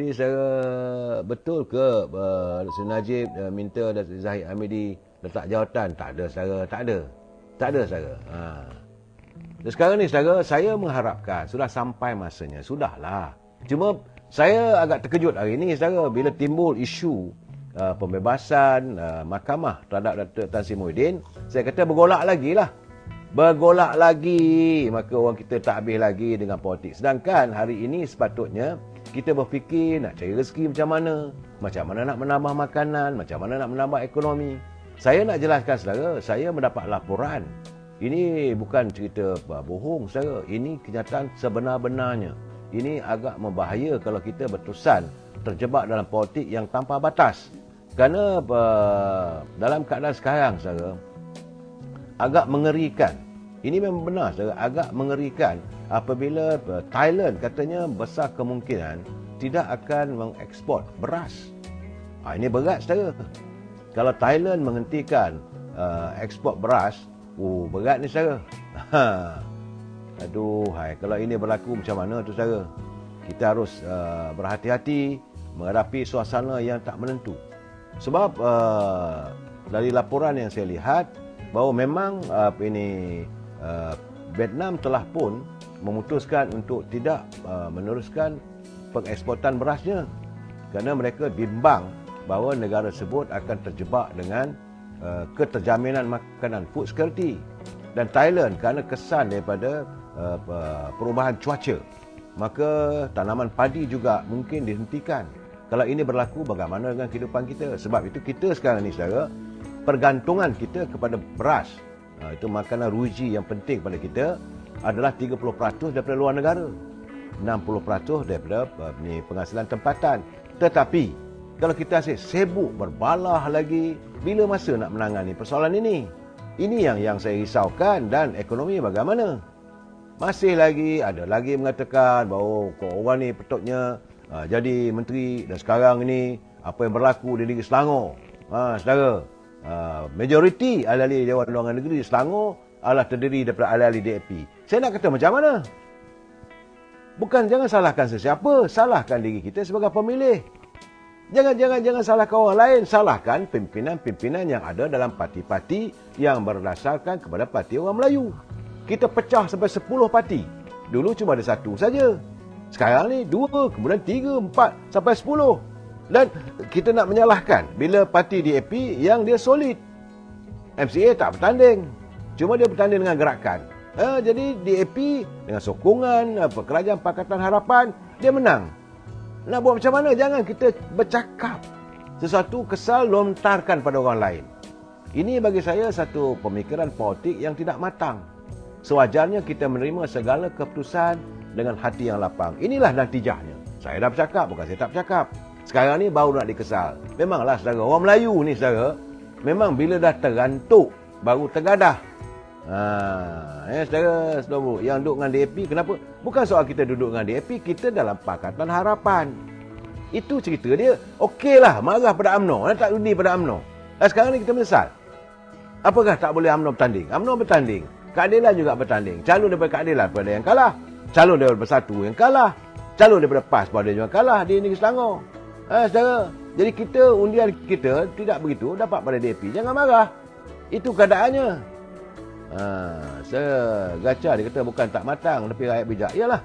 ini secara betul ke Datuk Najib minta Datuk Zahid Hamidi letak jawatan? Tak ada saudara, tak ada. Tak ada saudara. Dan sekarang ni saudara, saya mengharapkan sudah sampai masanya. Sudahlah. Cuma saya agak terkejut hari ini saudara bila timbul isu pembebasan mahkamah terhadap Datuk Tan Sri Muhyiddin. Saya kata bergolak lagi lah. Bergolak lagi, maka orang kita tak habis lagi dengan politik. Sedangkan hari ini sepatutnya kita berfikir nak cari rezeki macam mana nak menambah makanan, macam mana nak menambah ekonomi. Saya nak jelaskan saudara, saya mendapat laporan. Ini bukan cerita bohong saudara, ini kenyataan sebenar-benarnya. Ini agak membahaya kalau kita berterusan terjebak dalam politik yang tanpa batas. Kerana dalam keadaan sekarang saudara, agak mengerikan. Ini memang benar saudara, agak mengerikan apabila Thailand katanya besar kemungkinan tidak akan mengekspor beras. Ini berat saudara. Kalau Thailand menghentikan ekspor beras, berat ni saudara. Aduh, kalau ini berlaku macam mana tu saudara? Kita harus berhati-hati menghadapi suasana yang tak menentu. Sebab dari laporan yang saya lihat, bahawa memang Vietnam telah pun memutuskan untuk tidak meneruskan pengeksportan berasnya kerana mereka bimbang bahawa negara tersebut akan terjebak dengan keterjaminan makanan, food security. Dan Thailand kerana kesan daripada perubahan cuaca, maka tanaman padi juga mungkin dihentikan. Kalau ini berlaku, bagaimana dengan kehidupan kita? Sebab itu kita sekarang ni saudara, pergantungan kita kepada beras, itu makanan ruji yang penting pada kita, adalah 30% daripada luar negara, 60% daripada penghasilan tempatan. Tetapi kalau kita asyik sibuk berbalah lagi, bila masa nak menangani persoalan ini? Ini yang saya risaukan. Dan ekonomi bagaimana? Masih lagi ada lagi mengatakan bahawa orang ni patutnya jadi menteri, dan sekarang ini apa yang berlaku di negeri Selangor, saudara, majoriti ahli-ahli Dewan Undangan Negeri Selangor adalah terdiri daripada ahli-ahli DAP. Saya nak kata macam mana? Jangan salahkan sesiapa, salahkan diri kita sebagai pemilih. Jangan salahkan orang lain, salahkan pimpinan-pimpinan yang ada dalam parti-parti yang berdasarkan kepada parti orang Melayu. Kita pecah sampai 10 parti. Dulu cuma ada satu saja. Sekarang ni 2, kemudian 3, 4 sampai 10. Dan kita nak menyalahkan bila parti DAP yang dia solid. MCA tak bertanding, cuma dia bertanding dengan gerakan. Jadi DAP dengan sokongan Kerajaan Pakatan Harapan, dia menang. Nak buat macam mana? Jangan kita bercakap sesuatu kesal lontarkan pada orang lain. Ini bagi saya satu pemikiran politik yang tidak matang. Sewajarnya kita menerima segala keputusan dengan hati yang lapang. Inilah natijahnya. Saya dah bercakap, bukan saya tak bercakap. Sekarang ni baru nak dikesal. Memanglah saudara, orang Melayu ni saudara, memang bila dah terantuk baru tergadah. Saudara, yang duduk dengan DAP, kenapa? Bukan soal kita duduk dengan DAP, kita dalam Pakatan Harapan. Itu cerita dia. Okeylah, marah pada UMNO, tak undi pada UMNO. Sekarang ni kita menyesal. Apakah tak boleh UMNO bertanding? UMNO bertanding. Keadilan juga bertanding. Calon daripada keadilan pada yang kalah. Calon daripada Bersatu yang kalah. Calon daripada PAS pada yang kalah di negeri Selangor. Saudara, jadi kita, undian kita tidak begitu dapat pada DAP. Jangan marah. Itu keadaannya. Saya gaca, dia kata bukan tak matang, tapi rakyat bijak. Iyalah.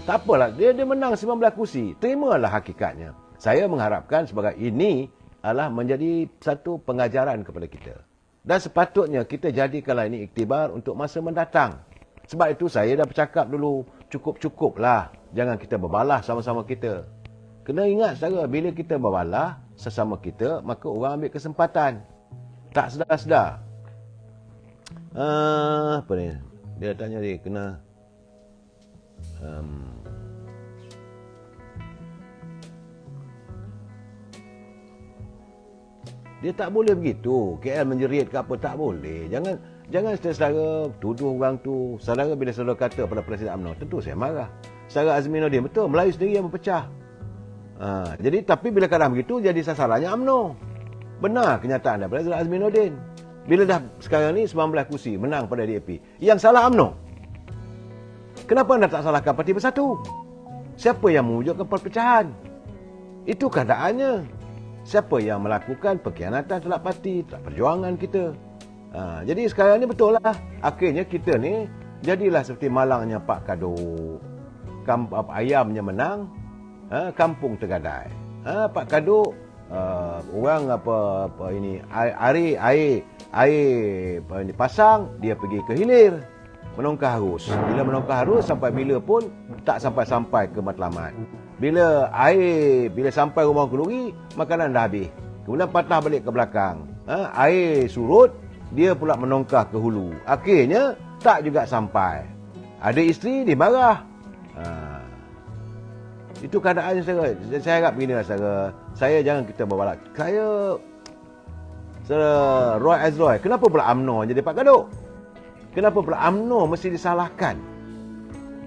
Tak apalah, dia menang 19 kursi. Terimalah hakikatnya. Saya mengharapkan sebagai ini adalah menjadi satu pengajaran kepada kita. Dan sepatutnya kita jadikanlah ini iktibar untuk masa mendatang. Sebab itu saya dah bercakap dulu, cukup-cukuplah. Jangan kita berbalah sama-sama kita. Kena ingat saudara, bila kita berbalah sesama kita, maka orang ambil kesempatan. Tak sedar-sedar. Apa ni? Dia tanya dia kena dia tak boleh begitu. KL menjerit ke apa, tak boleh. Jangan saudara tuduh orang tu. Saudara bila saudara kata pada Presiden UMNO, tentu saya marah. Saudara Azminuddin, betul, Melayu sendiri yang berpecah. Jadi tapi bila kadang begitu jadi sasarannya UMNO. Benar kenyataan daripada Saudara Azminuddin. Bila dah sekarang ni 19 kursi menang pada DAP, yang salah UMNO. Kenapa anda tak salahkan Parti Bersatu? Siapa yang mewujudkan perpecahan? Itu keadaannya. Siapa yang melakukan pengkhianatan terhadap parti, terhadap perjuangan kita. Jadi sekarang ni betul lah. Akhirnya kita ni jadilah seperti malangnya Pak Kaduk. Ayamnya menang, kampung tergadai. Pak Kaduk, orang ini air pasang, dia pergi ke hilir menongkah arus. Bila menongkah arus sampai bila pun tak sampai ke matlamat. Bila sampai rumah keluri, makanan dah habis. Kemudian patah balik ke belakang. Air surut, dia pula menongkah ke hulu. Akhirnya tak juga sampai. Ada isteri dia marah. Itu keadaannya saya harap beginilah saya jangan kita berbalak. Roy Azroy, kenapa pula UMNO jadi Pak Kaduk? Kenapa pula UMNO mesti disalahkan?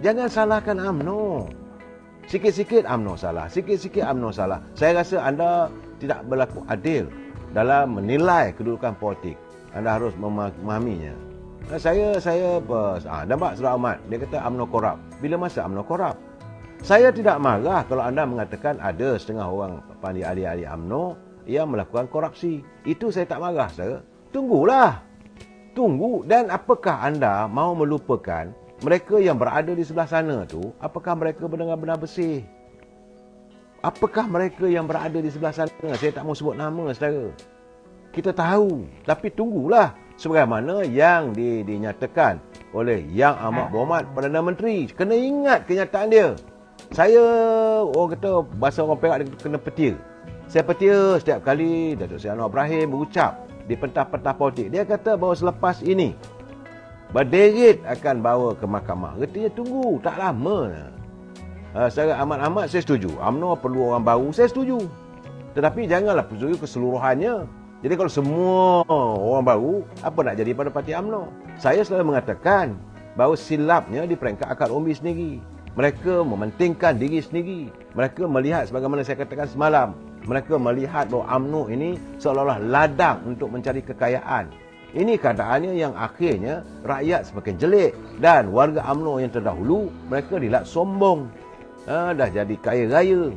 Jangan salahkan UMNO. Sikit-sikit UMNO salah, sikit-sikit UMNO salah. Saya rasa anda tidak berlaku adil dalam menilai kedudukan politik. Anda harus memahaminya. Saya nampak Saudara Ahmad, dia kata UMNO korup. Bila masa UMNO korup? Saya tidak marah kalau anda mengatakan ada setengah orang ahli-ahli UMNO yang melakukan korupsi. Itu saya tak marah, saudara. Tunggulah. Tunggu. Dan apakah anda mau melupakan mereka yang berada di sebelah sana tu, apakah mereka benar-benar bersih? Apakah mereka yang berada di sebelah sana? Saya tak mau sebut nama, saudara. Kita tahu. Tapi tunggulah. Sebagaimana yang dinyatakan oleh Yang Amat Berhormat Perdana Menteri. Kena ingat kenyataan dia. Saya, orang kata, bahasa orang Perak dia kena petir. Saya petir setiap kali Datuk Seri Anwar Ibrahim berucap di pentas-pentas politik. Dia kata bahawa selepas ini, berderit akan bawa ke mahkamah. Artinya tunggu, tak lama. Secara amat-amat saya setuju. UMNO perlu orang baru, saya setuju. Tetapi janganlah setuju keseluruhannya. Jadi kalau semua orang baru, apa nak jadi pada parti UMNO? Saya selalu mengatakan bahawa silapnya di peringkat akar umbi sendiri. Mereka mementingkan diri sendiri. Mereka melihat sebagaimana saya katakan semalam. Mereka melihat bahawa UMNO ini seolah-olah ladang untuk mencari kekayaan. Ini keadaannya yang akhirnya rakyat semakin jelek. Dan warga UMNO yang terdahulu, mereka dilihat sombong. Dah jadi kaya raya.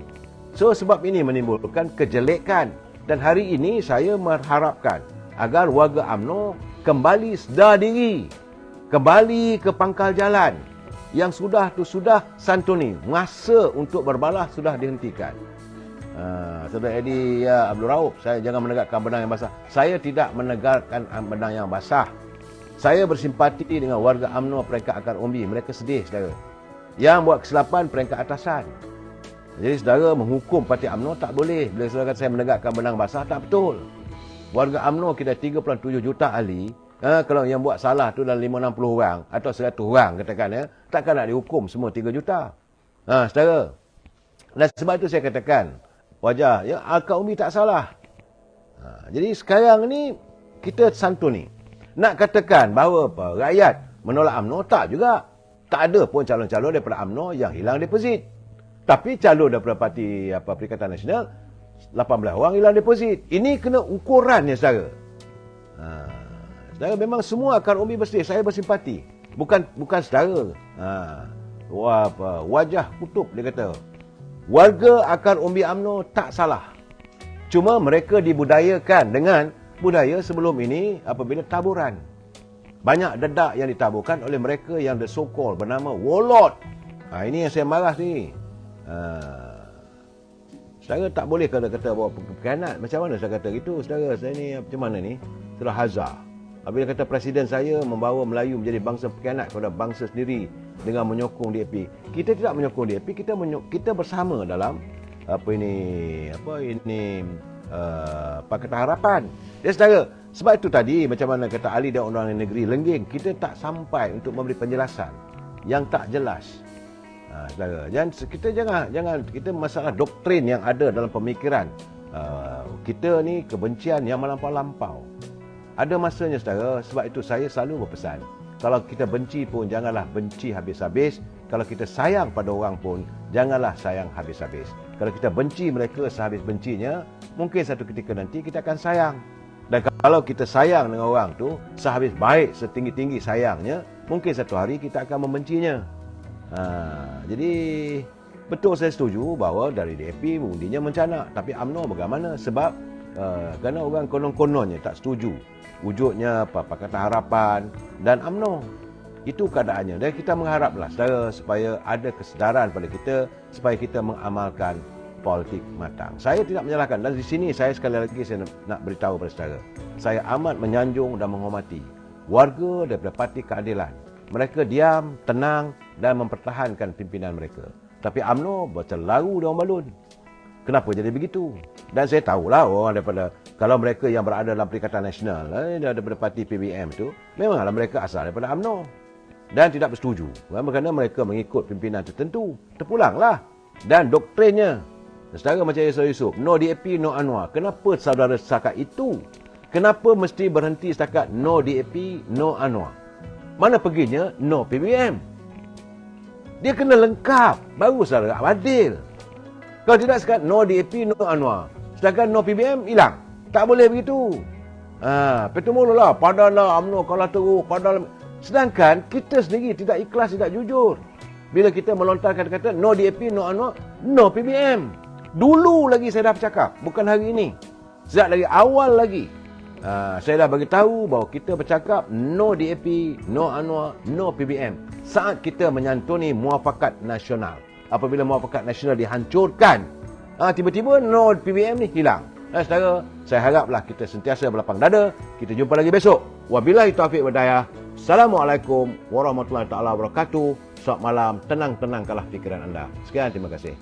So sebab ini menimbulkan kejelekan. Dan hari ini saya mengharapkan agar warga UMNO kembali sedar diri. Kembali ke pangkal jalan. Yang sudah santuni. Masa untuk berbalah sudah dihentikan. Saudara Eddie Abdul Rauf, saya jangan menegakkan benang yang basah. Saya tidak menegakkan benang yang basah. Saya bersimpati dengan warga UMNO peringkat akar umbi. Mereka sedih, saudara. Yang buat kesilapan peringkat atasan. Jadi saudara menghukum parti UMNO tak boleh. Bila saudara kata saya menegakkan benang basah, tak betul. Warga UMNO kita 3.7 juta ahli. Kalau yang buat salah tu dalam 560 orang atau 100 orang katakan takkan nak dihukum semua 3 juta. Saudara. Dan sebab itu saya katakan wajah akar umbi tak salah. Jadi sekarang ni kita santuni. Nak katakan bahawa rakyat menolak UMNO tak juga. Tak ada pun calon-calon daripada UMNO yang hilang deposit. Tapi calon daripada parti Perikatan Nasional 18 orang hilang deposit. Ini kena ukurannya, saudara. Saudara, memang semua akar umbi bersih. Saya bersimpati. Bukan saudara. Wajah kutub, dia kata. Warga akar umbi UMNO tak salah. Cuma mereka dibudayakan dengan budaya sebelum ini apabila taburan. Banyak dedak yang ditaburkan oleh mereka yang the so-called bernama warlord. Ini yang saya marah ni. Saudara tak boleh kata bahawa pengkhianat. Macam mana saya kata gitu? Saudara, saya ni macam mana ni? Saudara Hazar. Apabila kata presiden saya membawa Melayu menjadi bangsa pengkhianat kepada bangsa sendiri dengan menyokong DAP. Kita tidak menyokong DAP, kita bersama dalam Pakatan Harapan. Dan saudara, sebab itu tadi macam mana kata ahli dan undang-undang negeri lengging, kita tak sampai untuk memberi penjelasan yang tak jelas. Saudara, jangan kita masalah doktrin yang ada dalam pemikiran kita ni kebencian yang melampau-lampau. Ada masanya, saudara. Sebab itu saya selalu berpesan, kalau kita benci pun janganlah benci habis-habis. Kalau kita sayang pada orang pun janganlah sayang habis-habis. Kalau kita benci mereka sehabis bencinya, mungkin satu ketika nanti kita akan sayang. Dan kalau kita sayang dengan orang tu sehabis baik, setinggi-tinggi sayangnya, mungkin satu hari kita akan membencinya. Jadi Betul, saya setuju bahawa dari DAP mengundinya mencanak. Tapi UMNO bagaimana? Sebab kerana orang konon-kononnya tak setuju. Wujudnya Pakatan Harapan dan UMNO. Itu keadaannya. Dan kita mengharaplah saudara supaya ada kesedaran pada kita supaya kita mengamalkan politik matang. Saya tidak menyalahkan. Dan di sini saya sekali lagi saya nak beritahu kepada saudara. Saya amat menyanjung dan menghormati warga daripada Parti Keadilan. Mereka diam, tenang dan mempertahankan pimpinan mereka. Tapi UMNO berterlalu dalam balun. Kenapa jadi begitu? Dan saya tahulah orang daripada, kalau mereka yang berada dalam Perikatan Nasional, daripada parti PBM itu, memanglah mereka asal daripada UMNO. Dan tidak bersetuju. Kerana mereka mengikut pimpinan tertentu. Terpulanglah. Dan doktrinnya, saudara macam Yusuf Yusof, no DAP, no Anwar. Kenapa saudara setakat itu? Kenapa mesti berhenti setakat no DAP, no Anwar? Mana perginya no PBM? Dia kena lengkap. Baru saudara adil. Kalau tidak sekat no DAP, no Anwar. Sedangkan no PBM, hilang. Tak boleh begitu. Betul mulalah. Padalah UMNO kalah teruk. Padalah. Sedangkan kita sendiri tidak ikhlas, tidak jujur. Bila kita melontarkan kata no DAP, no Anwar, no PBM. Dulu lagi saya dah bercakap. Bukan hari ini. Sejak dari awal lagi. Saya dah bagi tahu bahawa kita bercakap no DAP, no Anwar, no PBM. Saat kita menyantuni muafakat nasional. Apabila muafakat nasional dihancurkan, tiba-tiba no PBM ni hilang. Saudara, saya haraplah kita sentiasa berlapang dada. Kita jumpa lagi besok. Wabillahi taufiq wal hidayah. Assalamualaikum warahmatullahi taala wabarakatuh. Selamat malam, tenang-tenangkanlah fikiran anda. Sekian, terima kasih.